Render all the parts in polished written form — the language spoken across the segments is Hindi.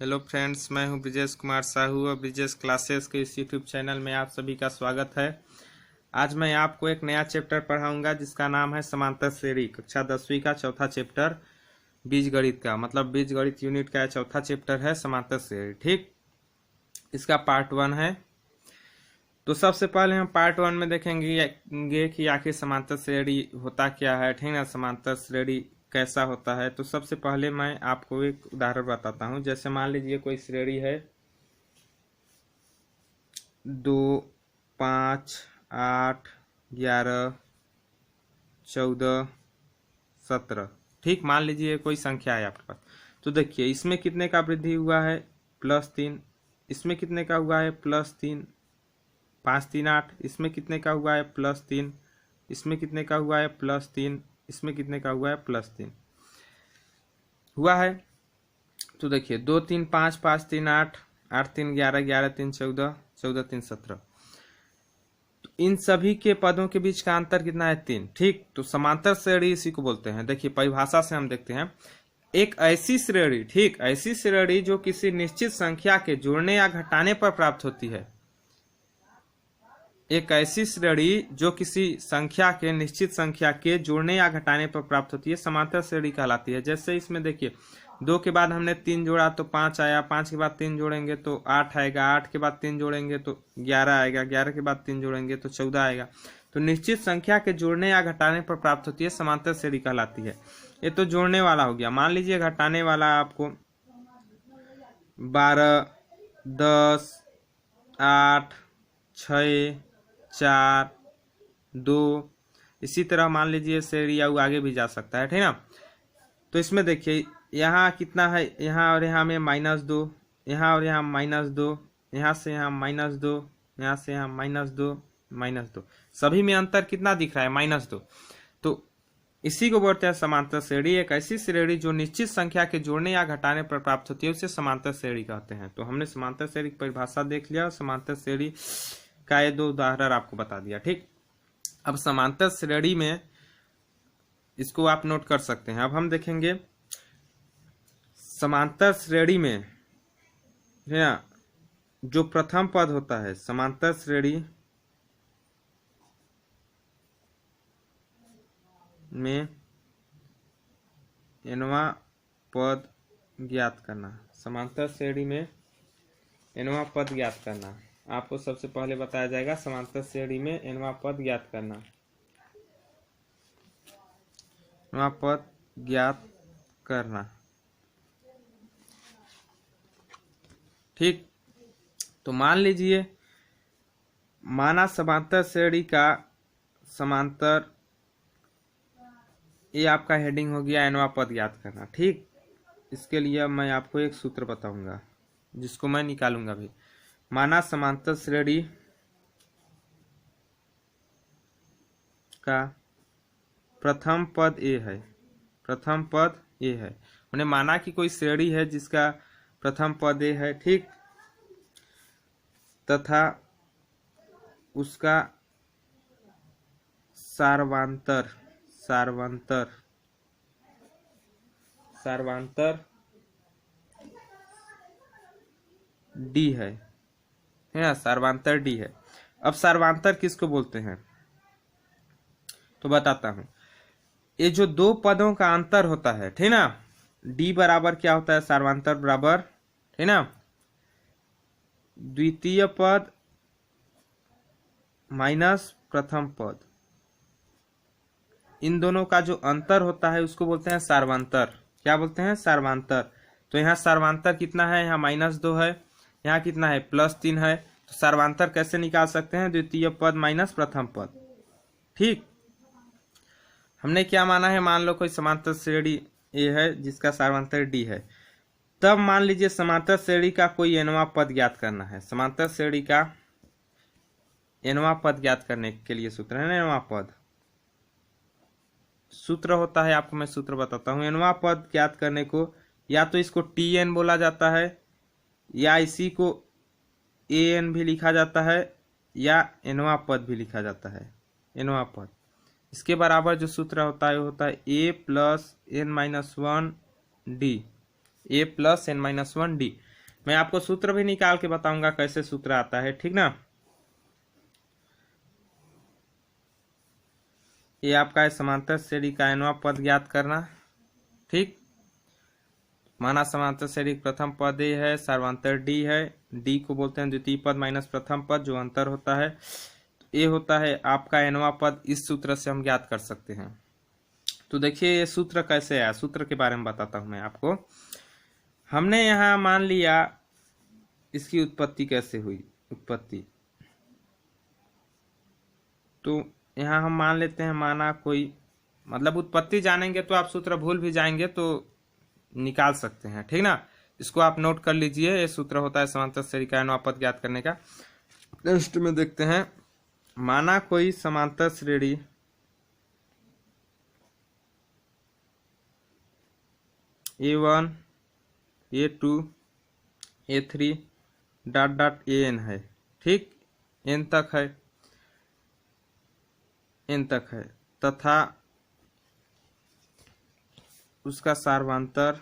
हेलो फ्रेंड्स, मैं हूं ब्रिजेश कुमार साहू और ब्रिजेश क्लासेस के इस यूट्यूब चैनल में आप सभी का स्वागत है। आज मैं आपको एक नया चैप्टर पढ़ाऊंगा जिसका नाम है समांतर श्रेणी। कक्षा 10वीं का चौथा चैप्टर बीजगणित का, मतलब बीजगणित यूनिट का चौथा चैप्टर है समांतर श्रेणी। ठीक, इसका पार्ट 1 है। तो सबसे पहले हम पार्ट 1 में देखेंगे कि आखिर समांतर श्रेणी होता क्या है, ठीक है, समांतर श्रेणी कैसा होता है। तो सबसे पहले मैं आपको एक उदाहरण बताता हूं। जैसे मान लीजिए कोई श्रेणी है 2, 5, 8, 11, 14, 17। ठीक, मान लीजिए कोई संख्या है आपके पास। तो देखिए इसमें कितने का वृद्धि हुआ है, +3। इसमें कितने का हुआ है, +3। 5, 3, 8। इसमें कितने का हुआ है, +3। इसमें कितने का हुआ है, +3। इसमें कितने का हुआ है, +3 हुआ है। तो देखिए 2, 3, 5, 5, 3, 8, 8, 3, 11, 11, 3, 14, 14, 3, 17। तो इन सभी के पदों के बीच का अंतर कितना है, 3। ठीक, तो समांतर श्रेणी इसी को बोलते हैं। देखिए परिभाषा से हम देखते हैं, एक ऐसी श्रेणी, ठीक, ऐसी श्रेणी जो किसी निश्चित संख्या के जोड़ने या घटाने पर प्राप्त होती है। एक ऐसी श्रेणी जो किसी संख्या के, निश्चित संख्या के जोड़ने या घटाने पर प्राप्त होती है, समांतर श्रेणी कहलाती है। जैसे इसमें देखिए 2 के बाद हमने 3 जोड़ा तो 5 आया, 5 के बाद 3 जोड़ेंगे तो 8 आएगा, 8 के बाद 3 जोड़ेंगे तो 11 आएगा, 11 के बाद 3 जोड़ेंगे तो 14 आएगा। तो निश्चित संख्या के जोड़ने या घटाने पर प्राप्त होती है, समांतर श्रेणी कहलाती है। ये तो जोड़ने वाला हो गया। मान लीजिए घटाने वाला आपको 12, 10, 8, 6, 4, 2, इसी तरह मान लीजिए श्रेणी या आगे भी जा सकता है, ठीक ना। तो इसमें देखिए यहाँ कितना है, यहाँ और यहाँ में -2, यहाँ और यहाँ -2, यहाँ से यहाँ -2, यहाँ से यहाँ -2, -2, सभी में अंतर कितना दिख रहा है, -2। तो इसी को बोलते हैं समांतर श्रेणी। एक ऐसी श्रेणी जो निश्चित संख्या के जोड़ने या घटाने पर प्राप्त होती है उसे समांतर श्रेणी कहते हैं। तो हमने समांतर श्रेणी की परिभाषा देख लिया और समांतर श्रेणी का ये 2 उदाहरण आपको बता दिया। ठीक, अब समांतर श्रेणी में इसको आप नोट कर सकते हैं। अब हम देखेंगे समांतर श्रेणी में है ना, जो प्रथम पद होता है समांतर श्रेणी में nवां पद ज्ञात करना। समांतर श्रेणी में nवां पद ज्ञात करना आपको सबसे पहले बताया जाएगा। समांतर श्रेणी में nवां पद ज्ञात करना, nवां पद ज्ञात करना। ठीक, तो मान लीजिए माना समांतर श्रेणी का समांतर, ये आपका हेडिंग हो गया nवां पद ज्ञात करना। ठीक, इसके लिए मैं आपको एक सूत्र बताऊंगा जिसको मैं निकालूंगा भी। माना समांतर श्रेणी का प्रथम पद ए है, प्रथम पद ए है। उन्हें माना कि कोई श्रेणी है जिसका प्रथम पद ए है, ठीक, तथा उसका सार्वंतर, सार्वंतर, सार्वंतर डी है ना, सार्वंतर डी है। अब सार्वंतर किसको बोलते हैं तो बताता हूं। ये जो 2 पदों का अंतर होता है, ठीक ना, डी बराबर क्या होता है, सार्वंतर बराबर, ठीक ना, द्वितीय पद माइनस प्रथम पद। इन दोनों का जो अंतर होता है उसको बोलते हैं सार्वंतर। क्या बोलते हैं, सार्वंतर। तो यहाँ सार्वंतर कितना है, यहाँ -2 है, यहाँ कितना है, +3 है। तो सार्वंतर कैसे निकाल सकते हैं, द्वितीय पद माइनस प्रथम पद। ठीक, हमने क्या माना है, मान लो कोई समांतर श्रेणी ए है जिसका सार्वंतर डी है। तब मान लीजिए समांतर श्रेणी का कोई nवां पद ज्ञात करना है। समांतर श्रेणी का nवां पद ज्ञात करने के लिए सूत्र है nवां पद, सूत्र होता है, आपको मैं सूत्र बताता हूं। nवां पद ज्ञात करने को या तो इसको tn बोला जाता है, या इसी को an भी लिखा जाता है, या nवां पद भी लिखा जाता है, nवां पद। इसके बराबर जो सूत्र होता है वो होता है a + n - 1 d, a + n - 1 d। मैं आपको सूत्र भी निकाल के बताऊंगा कैसे सूत्र आता है, ठीक ना। ये आपका है समांतर श्रेणी का nवां पद ज्ञात करना, ठीक। माना समांतर श्रेणी प्रथम पद ए है, सर्वांतर डी है, डी को बोलते हैं द्वितीय पद माइनस प्रथम पद जो अंतर होता है। ये होता है आपका nवां पद, इस सूत्र से हम ज्ञात कर सकते हैं। तो देखिए ये सूत्र कैसे आया, सूत्र के बारे में बताता हूं मैं आपको। हमने यहाँ मान लिया इसकी उत्पत्ति कैसे हुई, उत्पत्ति तो यहाँ हम मान लेते हैं, माना कोई, मतलब उत्पत्ति जानेंगे तो आप सूत्र भूल भी जाएंगे तो निकाल सकते हैं, ठीक ना। इसको आप नोट कर लीजिए, ये सूत्र होता है समांतर श्रेणी का nवां पद ज्ञात करने का। नेक्स्ट में देखते हैं, माना कोई समांतर श्रेणी A1 A2 A3 dot dot AN है, ठीक, n तक है, n तक है, तथा उसका सार्वंतर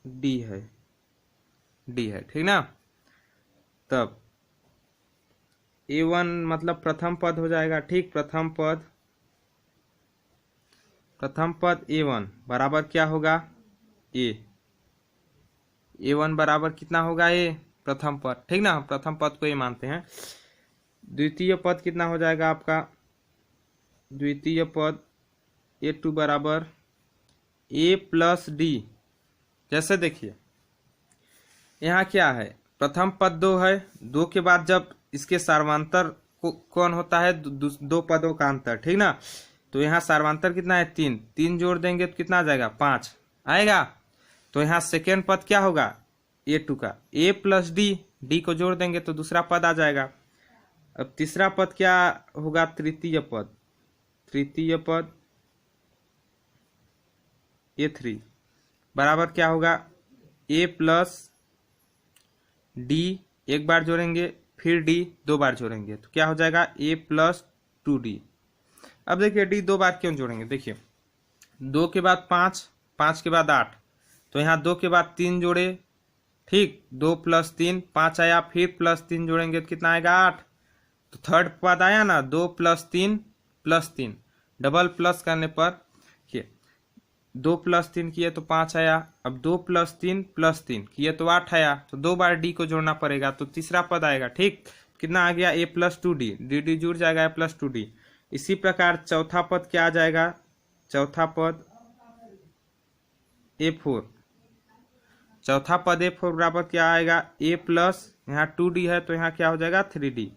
D है, ठीक ना। तब A1 मतलब प्रथम पद हो जाएगा, ठीक। प्रथम पद A1 बराबर क्या होगा, A1 बराबर कितना होगा, A प्रथम पद, ठीक ना। हम प्रथम पद को ये मानते हैं। द्वितीय पद कितना हो जाएगा आपका, द्वितीय पद A2 बराबर A प्लस डी। जैसे देखिए यहाँ क्या है, प्रथम पद 2 है, 2 के बाद जब इसके सार्वंतर कौन होता है, दो पदों का अंतर, ठीक ना। तो यहाँ सार्वंतर कितना है, 3, 3 जोड़ देंगे तो कितना आ जाएगा, 5 आएगा। तो यहाँ सेकेंड पद क्या होगा, A2 का A प्लस डी को जोड़ देंगे तो दूसरा पद आ जाएगा। अब तीसरा पद क्या होगा, तृतीय पद A3 बराबर क्या होगा, A प्लस डी एक बार जोड़ेंगे, फिर डी 2 बार जोड़ेंगे तो क्या हो जाएगा, A प्लस 2D। अब देखिए डी 2 बार क्यों जोड़ेंगे, देखिए 2 के बाद 5, 5 के बाद 8, तो यहाँ 2 के बाद 3 जोड़े, ठीक, 2 प्लस 3 5 आया, फिर प्लस 3 जोड़ेंगे तो कितना आएगा, 8। तो थर्ड पद आया ना, 2 प्लस 3 डबल प्लस करने पर 2 प्लस 3 किए तो 5 आया। अब 2 प्लस 3 किए तो 8 आया, तो 2 बार डी को जोड़ना पड़ेगा तो तीसरा पद आएगा, ठीक। कितना आ गया, A प्लस 2D, डी जुड़ जाएगा A प्लस 2D। इसी प्रकार चौथा पद क्या आ जाएगा, चौथा पद A4, चौथा पद A4 बराबर क्या आएगा, A प्लस, यहाँ 2D है तो यहाँ क्या हो जाएगा, 3D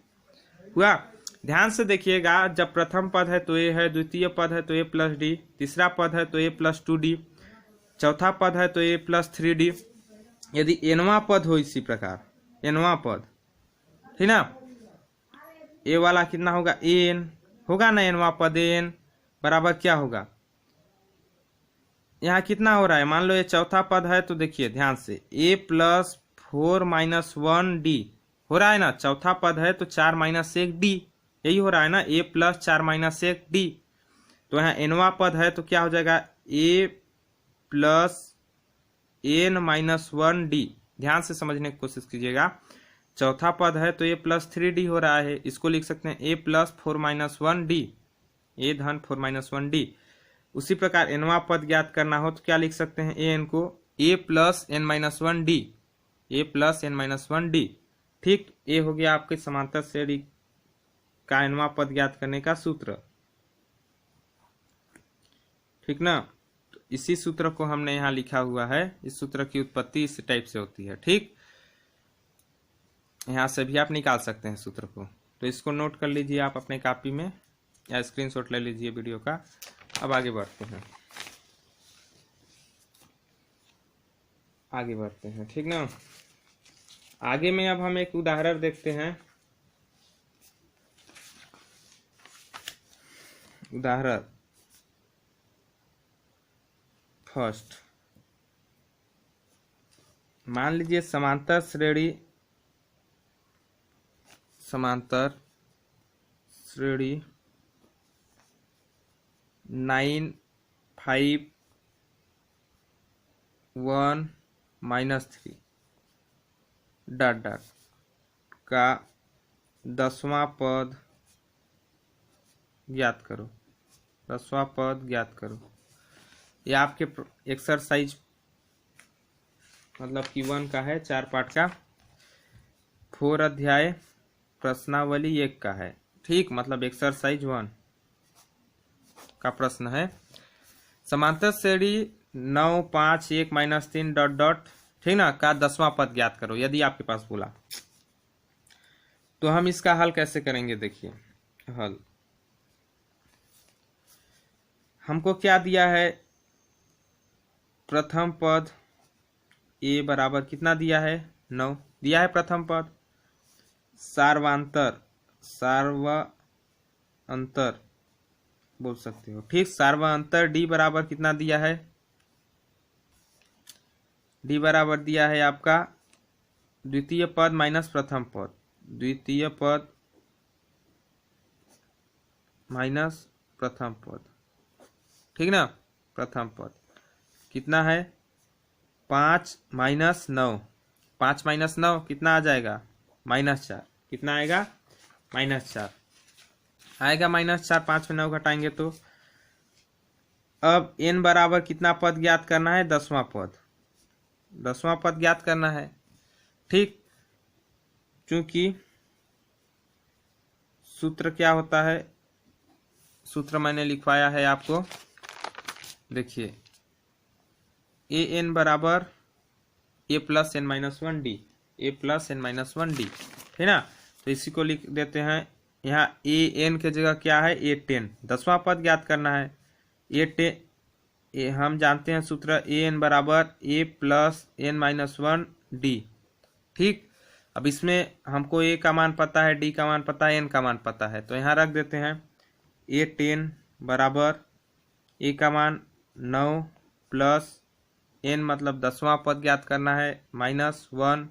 हुआ। ध्यान से देखिएगा, जब प्रथम पद है तो A है, द्वितीय पद है तो A प्लस डी, तीसरा पद है तो A प्लस 2D, चौथा पद है तो A प्लस 3D। यदि nवां पद हो इसी प्रकार, nवां पद, ठीक ना, A वाला कितना होगा, AN होगा ना, nवां पद AN बराबर क्या होगा, यहाँ कितना हो रहा है, मान लो ये चौथा पद है तो देखिए ध्यान से A प्लस 4 माइनस 1D हो रहा है ना, चौथा पद है तो 4 माइनस 1D, यही हो रहा है ना, A प्लस 4 माइनस 1D। तो यहाँ nवां पद है तो क्या हो जाएगा, A plus n minus 1D। ध्यान से समझने की कोशिश कीजिएगा, चौथा पद है तो A प्लस 3D हो रहा है, इसको लिख सकते हैं A plus 4 minus 1D, A धन 4 माइनस 1D। उसी प्रकार nवां पद ज्ञात करना हो तो क्या लिख सकते हैं, an को A plus n minus 1D, A plus n minus 1D, ठीक। ये हो गया आपके समांतर श्रेणी का nवां पद ज्ञात करने का सूत्र, ठीक ना। तो इसी सूत्र को हमने यहाँ लिखा हुआ है, इस सूत्र की उत्पत्ति इस टाइप से होती है, ठीक। यहाँ से भी आप निकाल सकते हैं सूत्र को, तो इसको नोट कर लीजिए आप अपने कॉपी में या स्क्रीनशॉट ले लीजिए वीडियो का। अब आगे बढ़ते हैं, ठीक ना। आगे में अब हम एक उदाहरण देखते हैं। उदाहरण फर्स्ट, मान लीजिए समांतर श्रेणी 9 5 1 -3 डॉट डॉट का 10वां पद ज्ञात करो। 10वां पद ज्ञात करो। ये आपके एक्सरसाइज मतलब कि 1 का है, 4 पार्ट का, 4 अध्याय प्रश्नावली 1 का है। ठीक, मतलब एक्सरसाइज 1 का प्रश्न है। समांतर श्रेणी 9 5 1 -3 डॉट डॉट, ठीक ना, का 10वां पद ज्ञात करो। यदि आपके पास बोला तो हम इसका हल कैसे करेंगे। देखिए हल हमको क्या दिया है, प्रथम पद ए बराबर कितना दिया है, 9 दिया है प्रथम पद। सार्वांतर बोल सकते हो। ठीक, सार्वांतर डी बराबर कितना दिया है, डी बराबर दिया है आपका द्वितीय पद माइनस प्रथम पद, द्वितीय पद माइनस प्रथम पद, ठीक ना। प्रथम पद कितना है, 5 -9, 5 -9 कितना आ जाएगा, -4। कितना आएगा, -4 आएगा, -4। 5 में 9 घटाएंगे तो अब n बराबर कितना पद ज्ञात करना है, 10वां पद, 10वां पद ज्ञात करना है। ठीक, क्योंकि सूत्र क्या होता है, सूत्र मैंने लिखवाया है आपको। देखिए an बराबर a + n - 1d, a + n - 1d, है ना। तो इसी को लिख देते हैं यहाँ, an के जगह क्या है, a10। 10वां पद ज्ञात करना है, a10 हम जानते हैं सूत्र, an बराबर a + n - 1d। ठीक, अब इसमें हमको a का मान पता है, d का मान पता है, n का मान पता है, तो यहाँ रख देते हैं a10 बराबर a का मान 9 + n मतलब 10वां पद ज्ञात करना है -1,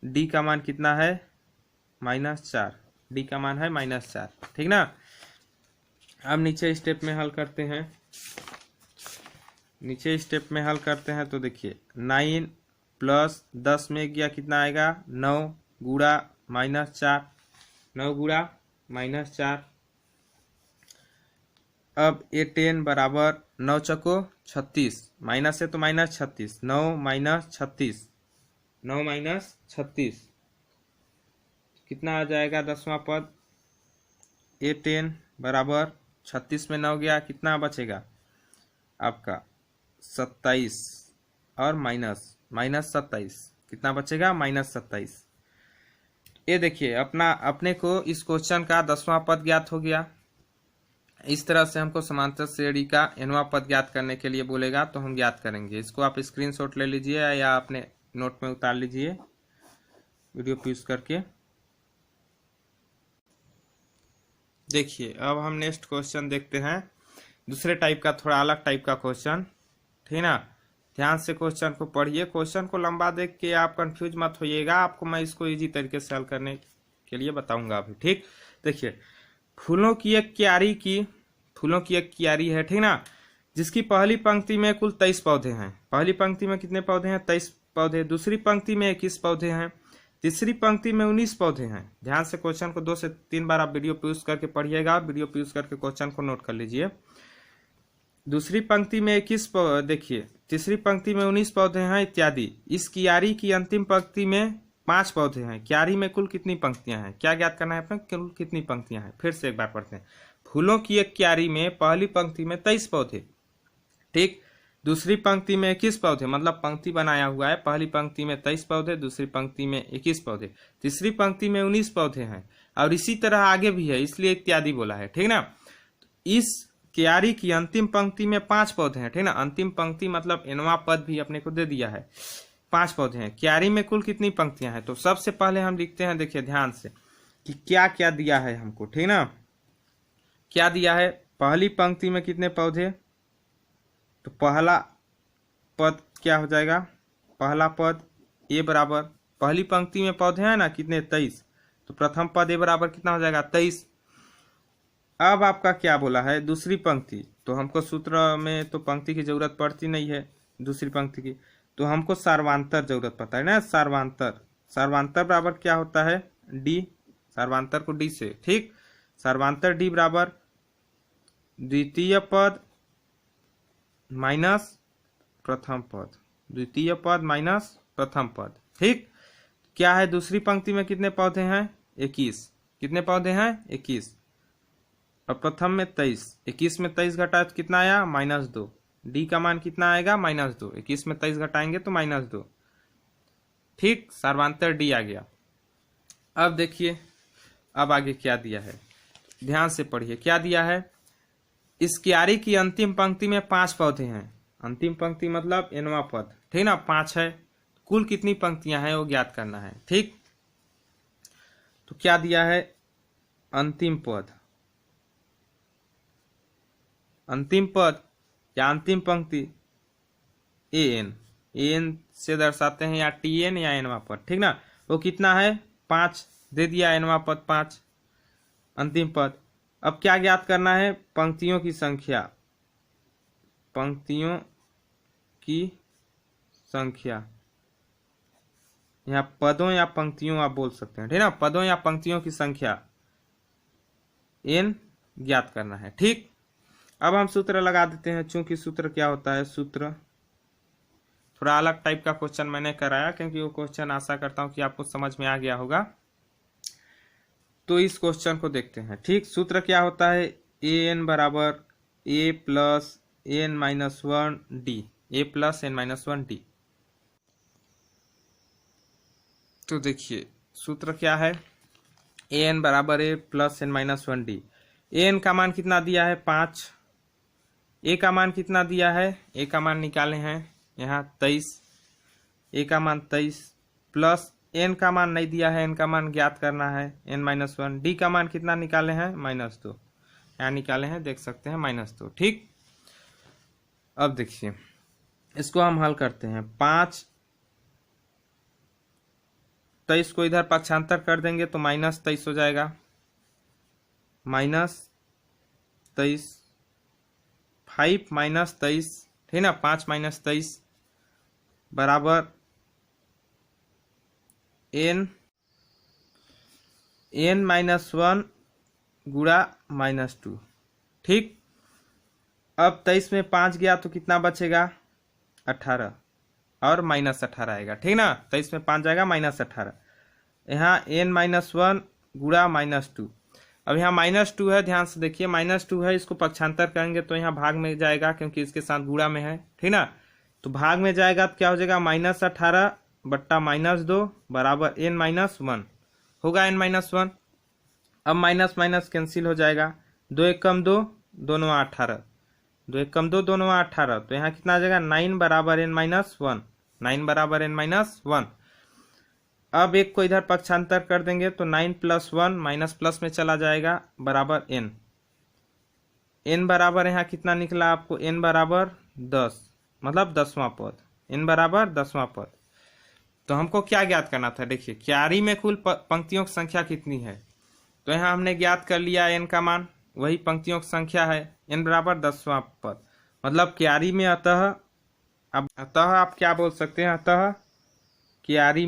d का मान कितना है, -4, d का मान है -4। ठीक ना। अब नीचे स्टेप में हल करते हैं, नीचे स्टेप में हल करते हैं तो देखिए 9 + 10 में गया कितना आएगा, 9 गुणा -4, 9 गुणा -4। अब a10 बराबर 9 चको 36, माइनस है तो -36, 9 - 36, 9 - 36 कितना आ जाएगा, 10वां पद। a10 बराबर 36 में 9 गया, कितना बचेगा आपका 27 और -27 कितना बचेगा, -27। ये देखिए अपने को इस क्वेश्चन का 10वां पद ज्ञात हो गया। इस तरह से हमको समांतर श्रेणी का nवां पद ज्ञात करने के लिए बोलेगा तो हम ज्ञात करेंगे। इसको आप स्क्रीनशॉट ले लीजिए या अपने नोट में उतार लीजिए वीडियो पॉज करके। देखिए अब हम नेक्स्ट क्वेश्चन देखते हैं, दूसरे टाइप का, थोड़ा अलग टाइप का क्वेश्चन, ठीक ना। ध्यान से क्वेश्चन को पढ़िए, क्वेश्चन को लंबा देख के आप कंफ्यूज मत होइएगा, आपको मैं इसको इजी तरीके से हल करने के लिए बताऊंगा अभी। ठीक, देखिए फूलों की एक क्यारी है, ठीक ना, जिसकी पहली पंक्ति में कुल 23 पौधे हैं। पहली पंक्ति में कितने पौधे हैं, 23 पौधे। दूसरी पंक्ति में 21 पौधे हैं। तीसरी पंक्ति में 19 पौधे हैं। ध्यान से क्वेश्चन को 2 से 3 बार आप वीडियो पॉज करके पढ़िएगा, वीडियो पॉज करके क्वेश्चन को नोट कर लीजिए। दूसरी पंक्ति में 21 देखिए, तीसरी पंक्ति में 19 पौधे हैं इत्यादि। इस क्यारी की अंतिम पंक्ति में 5 पौधे हैं। क्यारी में कुल कितनी पंक्तियां हैं, क्या ज्ञात करना है अपने, कुल कितनी पंक्तियां हैं। फिर से एक बार पढ़ते हैं, फूलों की एक क्यारी में पहली पंक्ति में 23 पौधे, ठीक, दूसरी पंक्ति में 21 पौधे, मतलब पंक्ति बनाया हुआ है, पहली पंक्ति में 23 पौधे, दूसरी पंक्ति में 21 पौधे, तीसरी पंक्ति में 19 पौधे हैं, और इसी तरह आगे भी है, इसलिए इत्यादि बोला है, ठीक ना। इस क्यारी की अंतिम पंक्ति में 5 पौधे हैं, ठीक ना। अंतिम पंक्ति मतलब nवां पद भी अपने को दे दिया है, 5 पौधे हैं। क्यारी में कुल कितनी पंक्तियां हैं, तो सबसे पहले हम लिखते हैं, देखिए ध्यान से कि क्या क्या दिया है हमको, ठीक ना। क्या दिया है, पहली पंक्ति में कितने पौधे, तो पहला पद क्या हो जाएगा, पहला पद ए बराबर, पहली पंक्ति में पौधे हैं ना कितने, 23, तो प्रथम पद ए बराबर कितना हो जाएगा, 23। अब आपका क्या बोला है, दूसरी पंक्ति, तो हमको सूत्र में तो पंक्ति की जरूरत पड़ती नहीं है दूसरी पंक्ति की, तो हमको सार्वंतर जरूरत पड़ता है ना। सार्वंतर, सार्वंतर बराबर क्या होता है, डी, सार्वंतर को डी से, ठीक। सार्वंतर डी बराबर द्वितीय पद माइनस प्रथम पद, द्वितीय पद माइनस प्रथम पद, ठीक। क्या है दूसरी पंक्ति में कितने पौधे हैं, 21, कितने पौधे हैं 21, और प्रथम में 23, 21 में 23 घटाए तो कितना आया -2, डी का मान कितना आएगा -2, 21 में 23 घटाएंगे तो -2, ठीक। सार्वंतर डी आ गया। अब देखिए अब आगे क्या दिया है, ध्यान से पढ़िए क्या दिया है। इस क्यारी की अंतिम पंक्ति में 5 पौधे हैं, अंतिम पंक्ति मतलब nवां पद, ठीक ना, 5 है, कुल कितनी पंक्तियां हैं वो ज्ञात करना है, ठीक। तो क्या दिया है, अंतिम पद, अंतिम पद या अंतिम पंक्ति an, an से दर्शाते हैं या tn या nवां पद, ठीक ना। वो कितना है 5 दे दिया, nवां पद 5 अंतिम पद। अब क्या ज्ञात करना है, पंक्तियों की संख्या, पंक्तियों की संख्या, यहाँ पदों या पंक्तियों आप बोल सकते हैं, ठीक ना, पदों या पंक्तियों की संख्या n ज्ञात करना है, ठीक। अब हम सूत्र लगा देते हैं, चूंकि सूत्र क्या होता है, सूत्र थोड़ा अलग टाइप का क्वेश्चन मैंने कराया क्योंकि वो क्वेश्चन आशा करता हूं कि आपको समझ में आ गया होगा। तो इस क्वेश्चन को देखते हैं, ठीक। सूत्र क्या होता है, an बराबर a plus n minus 1 D, a plus n minus 1 D. तो देखिए सूत्र क्या है, an बराबर a plus n minus 1 D. an का मान कितना दिया है 5, a का मान कितना दिया है, a का मान निकाले हैं यहाँ 23, a का मान 23 प्लस n का मान नहीं दिया है, n का मान ज्ञात करना है n माइनस 1, डी का मान कितना निकाले हैं -2, यहाँ निकाले हैं देख सकते हैं -2, ठीक। अब देखिए इसको हम हल करते हैं, 5 23 को इधर पक्षांतर कर देंगे तो -23 हो जाएगा, -23 5 -23, ठीक ना, 5 -23 बराबर n माइनस 1 गुणा -2, ठीक। अब 23 में 5 गया तो कितना बचेगा 18 और -18 आएगा, ठीक ना, 23 में 5 जाएगा -18, यहाँ n माइनस 1 गुणा -2। अब यहाँ -2 है, ध्यान से देखिए -2 है, इसको पक्षांतर करेंगे तो यहाँ भाग में जाएगा क्योंकि इसके साथ गुणा में है, ठीक ना, तो भाग में जाएगा तो क्या हो जाएगा -18 बट्टा -2 बराबर n माइनस 1 होगा, n माइनस 1। अब माइनस माइनस कैंसिल हो जाएगा, 2 1 कम 2, 2 9 18, 2 1 कम 2, 2 9 18, तो यहाँ कितना आ जाएगा 9 बराबर n माइनस 1, 9 बराबर n माइनस 1। अब एक को इधर पक्षांतर कर देंगे तो 9 प्लस 1 माइनस प्लस में चला जाएगा बराबर n, n बराबर यहाँ कितना निकला आपको, n बराबर 10, मतलब 10वां पद, n बराबर 10वां पद। तो हमको क्या ज्ञात करना था, देखिए क्यारी में कुल पंक्तियों की संख्या कितनी है, तो यहाँ हमने ज्ञात कर लिया n का मान, वही पंक्तियों की संख्या है, n बराबर 10वां पद, मतलब क्यारी में अतः, अब अतः आप क्या बोल सकते हैं, अतः क्यारी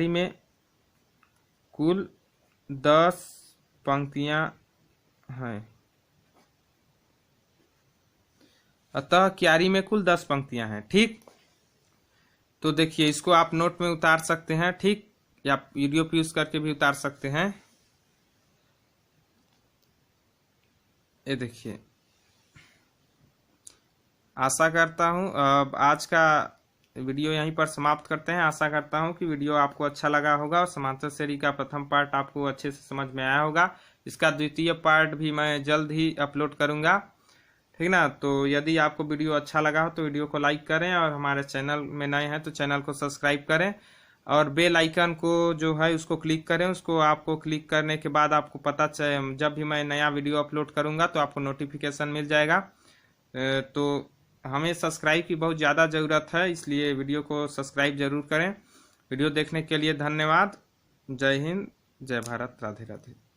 में कुल 10 पंक्तियां हैं, अतः क्यारी में कुल 10 पंक्तियां हैं, ठीक। तो देखिए इसको आप नोट में उतार सकते हैं, ठीक, या वीडियो पे यूज करके भी उतार सकते हैं। ये देखिए, आशा करता हूं अब आज का वीडियो यहीं पर समाप्त करते हैं। आशा करता हूं कि वीडियो आपको अच्छा लगा होगा और समांतर श्रेणी का प्रथम पार्ट आपको अच्छे से समझ में आया होगा। इसका द्वितीय पार्ट भी मैं जल्द ही अपलोड करूंगा, ठीक ना। तो यदि आपको वीडियो अच्छा लगा हो तो वीडियो को लाइक करें और हमारे चैनल में नए हैं तो चैनल को सब्सक्राइब करें और बेल आइकन को जो है उसको क्लिक करें। उसको आपको क्लिक करने के बाद आपको पता चले जब भी मैं नया वीडियो अपलोड करूंगा तो आपको नोटिफिकेशन मिल जाएगा। तो हमें सब्सक्राइब की बहुत ज़्यादा ज़रूरत है, इसलिए वीडियो को सब्सक्राइब जरूर करें। वीडियो देखने के लिए धन्यवाद। जय हिंद, जय भारत, राधे राधे।